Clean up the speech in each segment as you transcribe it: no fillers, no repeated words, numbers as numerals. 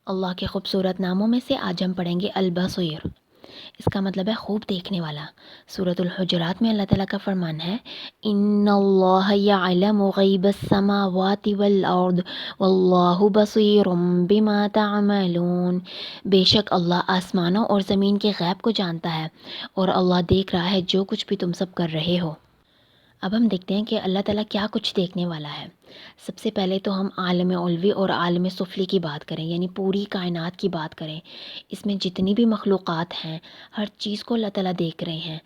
اللہ کے خوبصورت ناموں میں سے آج ہم پڑھیں گے البصیر، اس کا مطلب ہے خوب دیکھنے والا۔ سورۃ الحجرات میں اللہ تعالیٰ کا فرمان ہے، ان اللہ یعلم غیب السماوات والارض واللہ بصیر بما تعملون۔ بے شک اللہ آسمانوں اور زمین کے غیب کو جانتا ہے اور اللہ دیکھ رہا ہے جو کچھ بھی تم سب کر رہے ہو۔ اب ہم دیکھتے ہیں کہ اللہ تعالیٰ کیا کچھ دیکھنے والا ہے۔ سب سے پہلے تو ہم عالم علوی اور عالم سفلی کی بات کریں، یعنی پوری کائنات کی بات کریں۔ اس میں جتنی بھی مخلوقات ہیں ہر چیز کو اللہ تعالیٰ دیکھ رہے ہیں،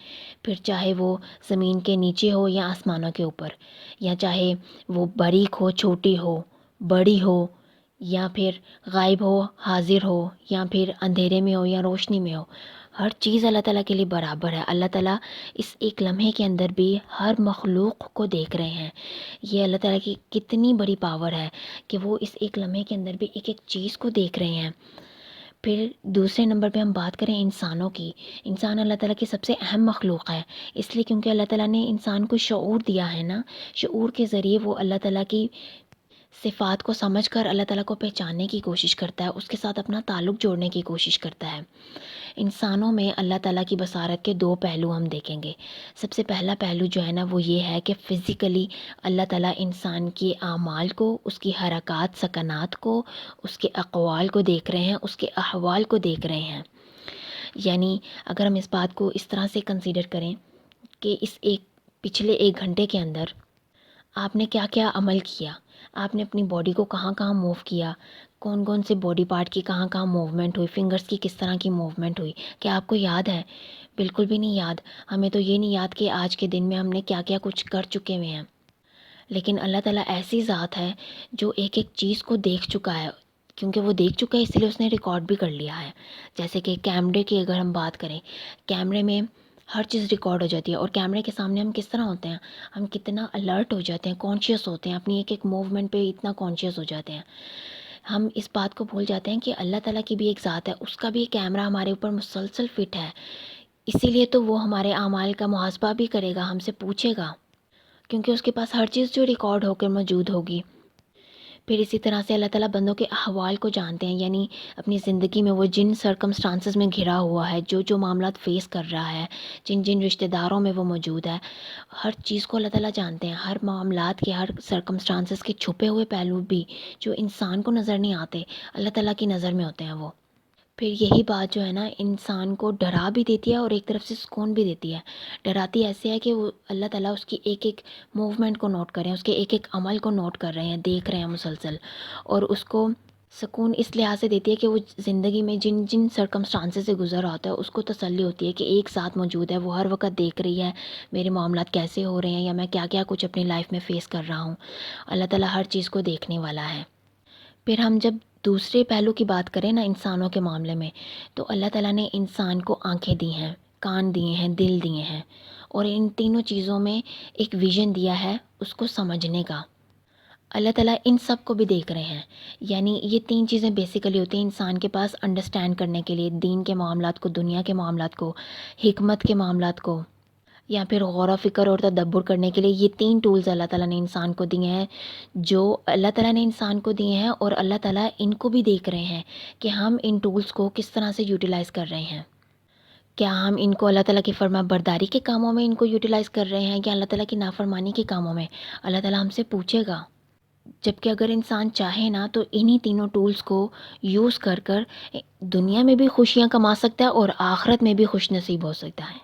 پھر چاہے وہ زمین کے نیچے ہو یا آسمانوں کے اوپر، یا چاہے وہ باریک ہو چھوٹی ہو، بڑی ہو یا پھر غائب ہو حاضر ہو، یا پھر اندھیرے میں ہو یا روشنی میں ہو، ہر چیز اللہ تعالیٰ کے لیے برابر ہے۔ اللہ تعالیٰ اس ایک لمحے کے اندر بھی ہر مخلوق کو دیکھ رہے ہیں۔ یہ اللہ تعالیٰ کی کتنی بڑی پاور ہے کہ وہ اس ایک لمحے کے اندر بھی ایک ایک چیز کو دیکھ رہے ہیں۔ پھر دوسرے نمبر پہ ہم بات کریں انسانوں کی۔ انسان اللہ تعالیٰ کی سب سے اہم مخلوق ہے، اس لیے کیونکہ اللہ تعالیٰ نے انسان کو شعور دیا ہے نا، شعور کے ذریعے وہ اللہ تعالیٰ کی صفات کو سمجھ کر اللہ تعالیٰ کو پہچاننے کی کوشش کرتا ہے، اس کے ساتھ اپنا تعلق جوڑنے کی کوشش کرتا ہے۔ انسانوں میں اللہ تعالیٰ کی بصارت کے دو پہلو ہم دیکھیں گے۔ سب سے پہلا پہلو جو ہے نا وہ یہ ہے کہ فزیکلی اللہ تعالیٰ انسان کے اعمال کو، اس کی حرکات سکنات کو، اس کے اقوال کو دیکھ رہے ہیں، اس کے احوال کو دیکھ رہے ہیں۔ یعنی اگر ہم اس بات کو اس طرح سے کنسیڈر کریں کہ اس پچھلے ایک گھنٹے کے اندر آپ نے کیا کیا عمل کیا، آپ نے اپنی باڈی کو کہاں کہاں موو کیا، کون کون سے باڈی پارٹ کی کہاں کہاں موومنٹ ہوئی، فنگرز کی کس طرح کی موومنٹ ہوئی، کیا آپ کو یاد ہے؟ بالکل بھی نہیں یاد۔ ہمیں تو یہ نہیں یاد کہ آج کے دن میں ہم نے کیا کیا کچھ کر چکے ہوئے ہیں۔ لیکن اللہ تعالیٰ ایسی ذات ہے جو ایک ایک چیز کو دیکھ چکا ہے، کیونکہ وہ دیکھ چکا ہے اس لیے اس نے ریکارڈ بھی کر لیا ہے۔ جیسے کہ کیمرے کی اگر ہم بات کریں، کیمرے میں ہر چیز ریکارڈ ہو جاتی ہے، اور کیمرے کے سامنے ہم کس طرح ہوتے ہیں، ہم کتنا الرٹ ہو جاتے ہیں، کانشیس ہوتے ہیں، اپنی ایک ایک موومنٹ پہ اتنا کانشیس ہو جاتے ہیں۔ ہم اس بات کو بھول جاتے ہیں کہ اللہ تعالیٰ کی بھی ایک ذات ہے، اس کا بھی کیمرہ ہمارے اوپر مسلسل فٹ ہے، اسی لیے تو وہ ہمارے اعمال کا محاسبہ بھی کرے گا، ہم سے پوچھے گا، کیونکہ اس کے پاس ہر چیز جو ریکارڈ ہو کر موجود ہوگی۔ پھر اسی طرح سے اللہ تعالیٰ بندوں کے احوال کو جانتے ہیں، یعنی اپنی زندگی میں وہ جن سرکمسٹانسز میں گھرا ہوا ہے، جو جو معاملات فیس کر رہا ہے، جن جن رشتہ داروں میں وہ موجود ہے، ہر چیز کو اللہ تعالیٰ جانتے ہیں۔ ہر معاملات کے، ہر سرکمسٹانسز کے چھپے ہوئے پہلو بھی جو انسان کو نظر نہیں آتے، اللہ تعالیٰ کی نظر میں ہوتے ہیں وہ۔ پھر یہی بات جو ہے نا انسان کو ڈرا بھی دیتی ہے اور ایک طرف سے سکون بھی دیتی ہے۔ ڈراتی ایسے ہے کہ وہ اللہ تعالیٰ اس کی ایک ایک موومنٹ کو نوٹ کر رہے ہیں، اس کے ایک ایک عمل کو نوٹ کر رہے ہیں، دیکھ رہے ہیں مسلسل، اور اس کو سکون اس لحاظ سے دیتی ہے کہ وہ زندگی میں جن جن سرکمسٹانسز سے گزر آتا ہے اس کو تسلی ہوتی ہے کہ ایک ساتھ موجود ہے، وہ ہر وقت دیکھ رہی ہے میرے معاملات کیسے ہو رہے ہیں، یا میں کیا کیا کچھ اپنی لائف میں فیس کر رہا ہوں۔ اللہ تعالیٰ ہر چیز کو دیکھنے والا ہے۔ پھر ہم جب دوسرے پہلو کی بات کریں نا انسانوں کے معاملے میں، تو اللہ تعالیٰ نے انسان کو آنکھیں دی ہیں، کان دیے ہیں، دل دیے ہیں، اور ان تینوں چیزوں میں ایک ویژن دیا ہے اس کو سمجھنے کا۔ اللہ تعالیٰ ان سب کو بھی دیکھ رہے ہیں، یعنی یہ تین چیزیں بیسیکلی ہوتی ہیں انسان کے پاس انڈرسٹینڈ کرنے کے لیے، دین کے معاملات کو، دنیا کے معاملات کو، حکمت کے معاملات کو، یا پھر غور و فکر اور تدبر کرنے کے لیے۔ یہ تین ٹولز اللہ تعالیٰ نے انسان کو دیے ہیں، جو اللہ تعالیٰ نے انسان کو دیے ہیں، اور اللہ تعالیٰ ان کو بھی دیکھ رہے ہیں کہ ہم ان ٹولز کو کس طرح سے یوٹیلائز کر رہے ہیں۔ کیا ہم ان کو اللہ تعالیٰ کی فرما برداری کے کاموں میں ان کو یوٹیلائز کر رہے ہیں، یا اللہ تعالیٰ کی نافرمانی کے کاموں میں؟ اللہ تعالیٰ ہم سے پوچھے گا۔ جبکہ اگر انسان چاہے نا تو انہی تینوں ٹولز کو یوز کر کر دنیا میں بھی خوشیاں کما سکتا ہے اور آخرت میں بھی خوش نصیب ہو سکتا ہے۔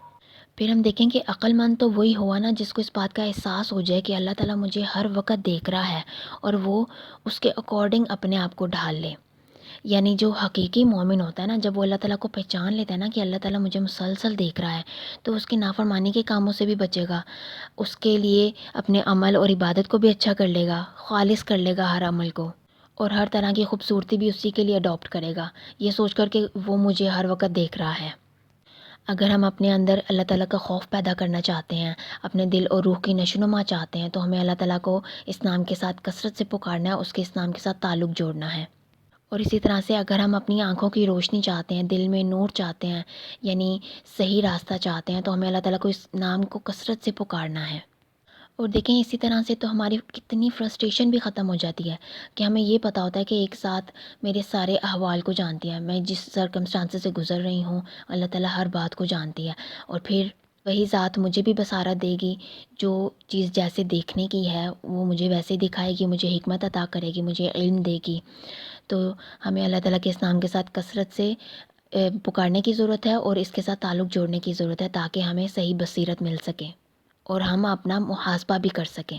پھر ہم دیکھیں کہ عقل مند تو وہی ہوا نا جس کو اس بات کا احساس ہو جائے کہ اللہ تعالیٰ مجھے ہر وقت دیکھ رہا ہے، اور وہ اس کے اکارڈنگ اپنے آپ کو ڈھال لے۔ یعنی جو حقیقی مومن ہوتا ہے نا، جب وہ اللہ تعالیٰ کو پہچان لیتا ہے نا کہ اللہ تعالیٰ مجھے مسلسل دیکھ رہا ہے، تو اس کی نافرمانی کے کاموں سے بھی بچے گا، اس کے لیے اپنے عمل اور عبادت کو بھی اچھا کر لے گا، خالص کر لے گا ہر عمل کو، اور ہر طرح کی خوبصورتی بھی اسی کے لیے اڈاپٹ کرے گا، یہ سوچ کر کہ وہ مجھے ہر وقت دیکھ رہا ہے۔ اگر ہم اپنے اندر اللہ تعالیٰ کا خوف پیدا کرنا چاہتے ہیں، اپنے دل اور روح کی نشوونما چاہتے ہیں، تو ہمیں اللہ تعالیٰ کو اس نام کے ساتھ کثرت سے پکارنا ہے، اس کے اس نام کے ساتھ تعلق جوڑنا ہے۔ اور اسی طرح سے اگر ہم اپنی آنکھوں کی روشنی چاہتے ہیں، دل میں نور چاہتے ہیں، یعنی صحیح راستہ چاہتے ہیں، تو ہمیں اللہ تعالیٰ کو اس نام کو کثرت سے پکارنا ہے۔ اور دیکھیں اسی طرح سے تو ہماری کتنی فرسٹریشن بھی ختم ہو جاتی ہے کہ ہمیں یہ پتہ ہوتا ہے کہ ایک ساتھ میرے سارے احوال کو جانتی ہے، میں جس سرکمسٹانس سے گزر رہی ہوں اللہ تعالیٰ ہر بات کو جانتی ہے، اور پھر وہی ذات مجھے بھی بصارت دے گی، جو چیز جیسے دیکھنے کی ہے وہ مجھے ویسے دکھائے گی، مجھے حکمت عطا کرے گی، مجھے علم دے گی۔ تو ہمیں اللہ تعالیٰ کے اس نام کے ساتھ کثرت سے پکارنے کی ضرورت ہے، اور اس کے ساتھ تعلق جوڑنے کی ضرورت ہے، تاکہ ہمیں صحیح بصیرت مل سکے اور ہم اپنا محاسبہ بھی کر سکیں۔